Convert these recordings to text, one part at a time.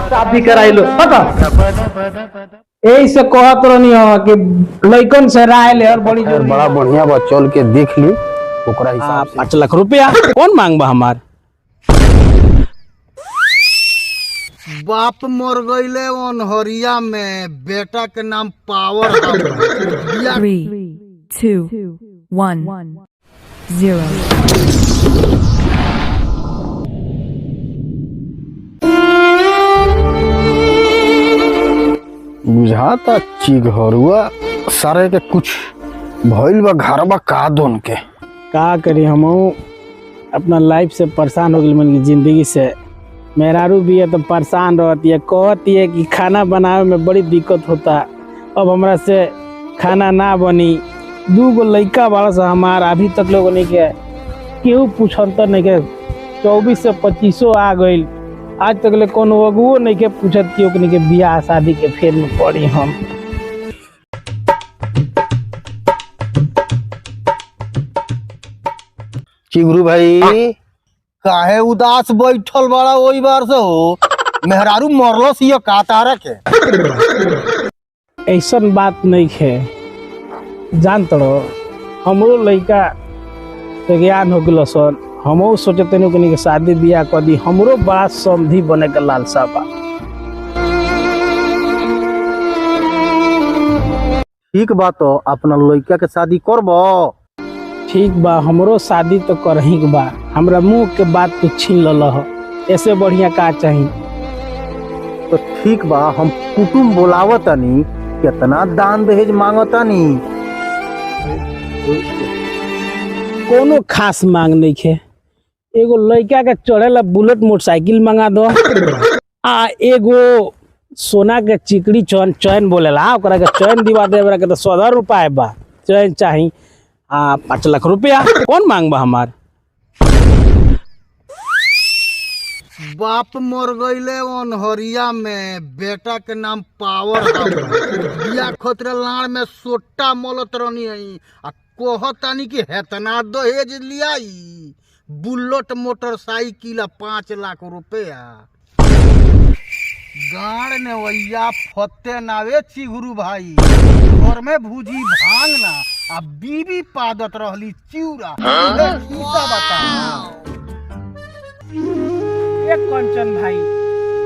शादी कराई लो पता यही से कहत रहनी हो कि लइकन से राय ले और बड़ी जोर बड़ा बढ़िया बा, चल के देख ली ओकरा हिसाब से। 5 लाख रुपया कौन मांगबा हमार बाप मर गईले अनहरिया में, बेटा के नाम पावर। 3, 2, 1, 0. बुझाता चिघरुआ सारे के कुछ भइल बा, घरबा का दोन के का करी हम अपना लाइफ से परेशान हो गई मन की जिंदगी से। मेहरारू भी है तो परेशान रहती है, कहती है कि खाना बनावे में बड़ी दिक्कत होता। अब हमरा से खाना ना बनी, 2 गो लड़का वाला से हमार अभी तक लोग नहीं के केहू पूछत नहीं के 24 से 25 आ गई, आज तक ले कौन अगुओ नहीं के पूछत कि ओकनी के बियाह शादी के फेर में पड़ी हम। चिगरू भाई काहे उदास बैठल बड़ा ओई बार से हो? मेहरारू मरलस ये का तारा के? ऐसन बात नहीं है, जान तड़ो हमरो लड़का ज्ञान हो गल सन, हमहू सोचते नहीं कि शादी बियाह कर दी, हमरो बड़ा समधी बने के लालसा बा। ठीक बा, तो अपना लड़का के शादी करबो। ठीक बा, हमरो शादी तो करही के बा, हमरा मुंह के बात तू छीन ललह, ऐसे बढ़िया का चाहिए। तो ठीक बा, हम कुटुम बोलावतनी, कितना दान दहेज मांगतनी? कोनो खास मांग नहीं है, एगो लड़का के चढ़ेला बुलेट मोटरसाइकिल मंगा दो, आ एगो सोना के चिकड़ी चैन बोलेला ओकरा के चैन दिवा दे, के तो 100,000 रुपया बा चैन चाही, 5 लाख रुपया कौन मांगबा हमार। बाप मर गईले अनहरिया में, बेटा के नाम पावर। बिया खतरे लाड़ में सोटा मोलत रहनी है, कहतानी कि हेतना दहेज लियाई, बुलेट मोटरसाइकिल 5 लाख रुपया। गाड़ ने वैया फत्ते नावे चिगरू भाई, घर में भूजी भांग ना आ बीबी पादत रहली चिउरा। बता कंचन भाई,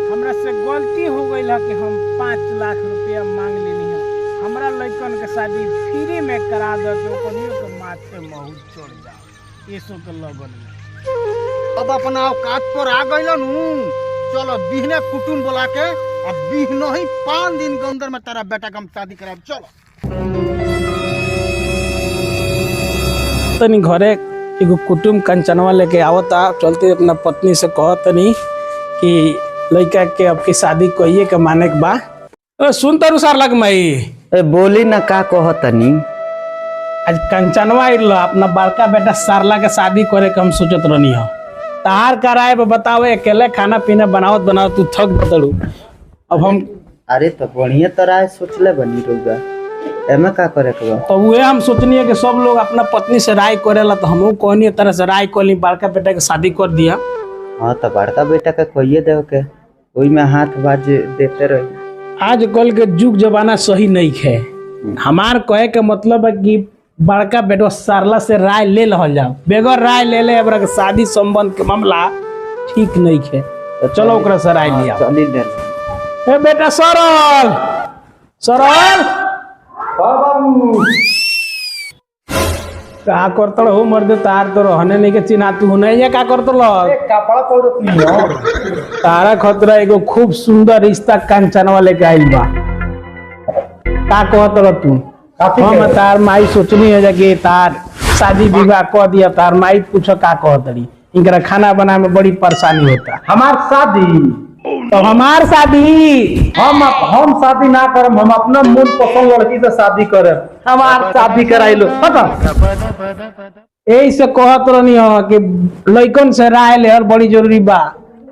हमरा से गलती हो गई है कि हम 5 लाख रुपया मांग लेनी है, हमरा लड़कन के शादी फ्री में करा दो तो कनियो के माथे महू चढ़ जाओ, ऐसो के लगन में। अब अपना औकात पर आ गइलन हूँ, चलो बिहने कुटुम बोला के अब बिहनो ही 5 दिन के अंदर में तेरा बेटा का हम शादी कराए। चलो तनी घरे एगो कुटुम कंचनवा लेके आवता, चलते अपना पत्नी से कहतनी कि लड़का के अब की शादी कहिए के माने के बा। सुन तारू सार लग मई बोली ना का कहतनी? आज कंचनवा इल्लो अपना बड़का बेटा सारला के शादी करे के हम सोचत रहनी हो, तार कराए बतावे अकेले खाना पीना बनावत तू थक बतड़ू। अब हम अरे तो बढ़िया तरह सोचले बनी रहुगा, एमे का करे के बा? तो वो हम सोचनी है कि सब लोग अपना पत्नी से राय करेला, तो हमहू कहनी तरह से राय कली, बड़का बेटा के शादी कर दिया। हाँ तो बड़का बेटा के कहिए दे के ओई में हाथ बाज देते रही। आजकल के जुग जमाना सही नहीं है, हमार कहे के मतलब है कि बड़का बेटा सारला से राय ले लहल जाओ, बेगर राय ले ले के शादी संबंध के मामला ठीक नहीं है, तो चलो ओकरा से राय लिया। चली दे ए बेटा सरल सरल का करत हो मर्दे, तार तो रहने नहीं के चिन्हा तू नहीं है, का करत कपड़ा पहनत तारा खतरा एगो खूब सुंदर रिश्ता कंचनवा लेके आइल बा। का कहत रह तू? हम तार माई सोचनी है कि तार शादी विवाह कर दिया, तार माई पूछो का कहत रही, इनकरा खाना बनाए में बड़ी परेशानी होता। हमार शादी तो हमार शादी हम शादी ना करम, हम अपना मन पसंद लड़की से शादी करब, हमार शादी कराई लो पता। यही से कहत रहनी हो कि लइकन से राय ले और बड़ी जरूरी बा।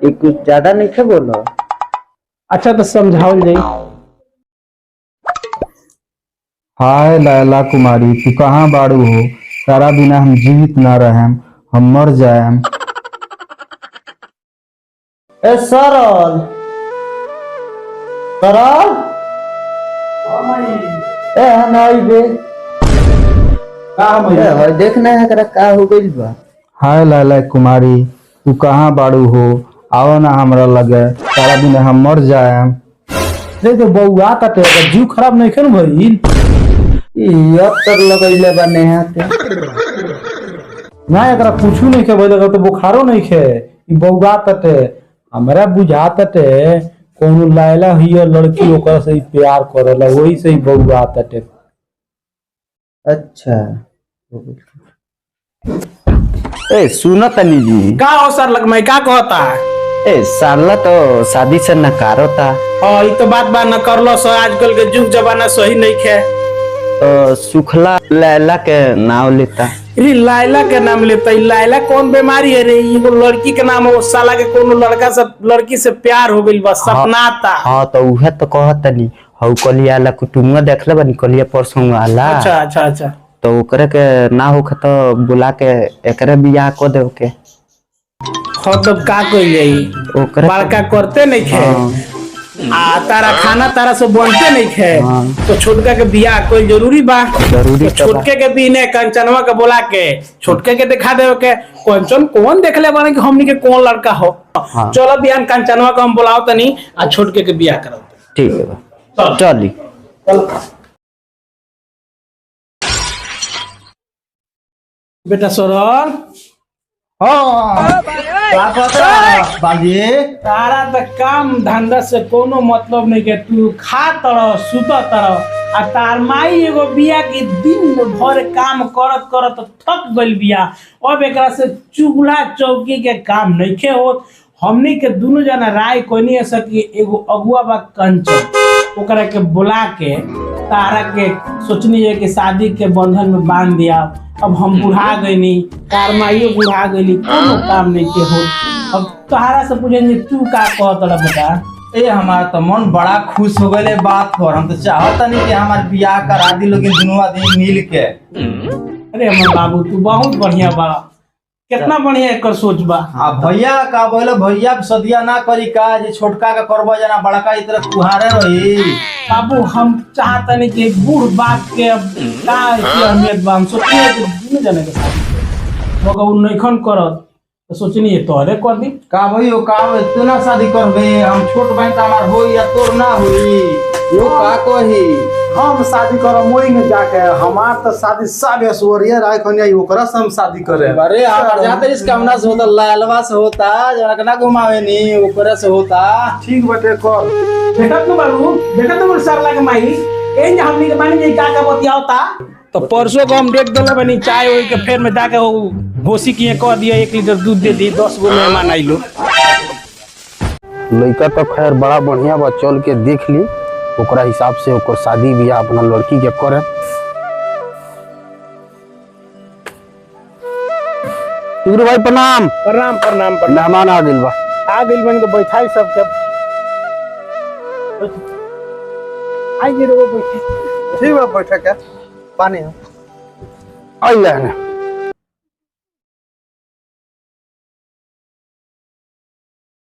ये कुछ ज्यादा नहीं थे बोलो। अच्छा तो समझाओ जाई। हाय लैला कुमारी, तू कहाँ बाड़ू हो? तारा बिना हम जीवित ना रहेम, हम मर जाएम। ए सरल सरल ए हनाई बे देखना है करा का हो गइल बा। हाय लैला कुमारी, तू कहाँ बाड़ू हो? आओ ना हमरा लगे, सारा दिन हम मर जाए। देखो बउआ कटे जीव खराब नहीं खेल भइल। अब तक लगैले बा नेहा के। ना एकरा कुछ नहीं खे भइल तो बुखारो नहीं खे। ई बउआ कटे हमरा बुझा तटे कोनो लैला हिय लड़की ओकर से ही प्यार करेला, वही से ही बउआ तटे। अच्छा ए सुनो तनी जी, का अवसर लग मैं का कहता ए साला तो शादी से नकारो था। हाँ ये तो बात बा न करलो सो आजकल के जुग जमाना सही नहीं खे। तो सुखला लैला के नाम लेता। ये लाइला के नाम लेता। लाइला कौन बीमारी है रे? ये लड़की के नाम है, वो साला के कोनो लड़की से प्यार हो गई बस सपना था। हाँ तो उहे तो कहत तनी हौ कलिया ला कुटुम्बा देखले बनी कलिया परसों वाला। अच्छा अच्छा अच्छा तो ओकरे के ना होख तो बुला के एकरे बियाह को देव के। हाँ तब का कोई जाई ओकरे बड़का करते नहीं खे। आ तारा खाना तारा से बनते नहीं खे। तो छोटका के बियाह कोई जरूरी बा? जरूरी तो छोटके के बीने कंचनवा के बोला के छोटके के दिखा दे के कंचन कौन देखले बाने कि हमनी के कौन लड़का हो। चलो बिहान कंचनवा को हम बुलाओ तनी आ छोटके के बियाह कराओ। ठीक है बा चली। बेटा सरल बालिए तारा तो काम धंधा से कोनो मतलब नहीं के। तू खा तरह सुत तरह आ तार माई एगो बिया की दिन भर काम करत करत थक गइल बिया। अब एकरा से चूल्हा चौकी के काम नहीं के होत। हमनी के दोनों जना राय कोनी है सकी एगो अगुआ बा कंचन ओकरा के बुला के तारा के सोचनी है कि शादी के बंधन में बांध दिया। अब हम बुढ़ा गईनी, तार माइयो बुढ़ा गईली, कोनो काम नहीं के हो। अब तोहरा से पूछेंगे तू का कहत बेटा? ए हमारा तो मन बड़ा खुश हो गए बात पर। हम तो चाहता नहीं कि हमारे बियाह करा दी लोग दोनों आदमी मिल के। अरे हमर बाबू तू बहुत बढ़िया बा, कितना बढ़िया एकर सोच बा। हाँ भैया का बोले भैया सदिया ना करी का जे छोटका का करबो जना बड़का इतना तुहारे रही। बाबू हम चाहता नहीं कि बूढ़ बाप के अब का की अहमियत बा। हम सोचिए कि दोनों जने के साथ मगर उ नइखन करत तो सोचनी है तोहरे कर दी। का भैया का तू ना शादी करबे? हम छोट बहन तो हमार होई या तोर ना होई? यो का कही हम शादी करब मोई में जाके। हमार तो शादी सब ऐश्वर्या राय कन्या ओकरा से हम शादी करे। अरे हमार जाते इसका हमना से होता लालवा से होता जना के ना घुमावे नी ओकरा से होता। ठीक बटे कर। बेटा तू बाबू बेटा तू सरला के माई ए हमनी के मानी नहीं का बतियावता। तो परसों को हम डेट देले बनी चाय ओई के फेर में जाके वो घोसी किए कह दिया 1 लीटर दूध दे दी 10 गो मेहमान आइलो। लड़का तो खैर बड़ा बढ़िया बा, चल के देख ली ओकरा हिसाब से ओकर शादी बियाह अपना लड़की के करे। टुकरू भाई प्रणाम। प्रणाम प्रणाम प्रणाम। मेहमान आ गइल बा। आ गइल बनी तो बैठाई सबके आई गिरो बैठे। ठीक बा बैठे के पानी आइले ने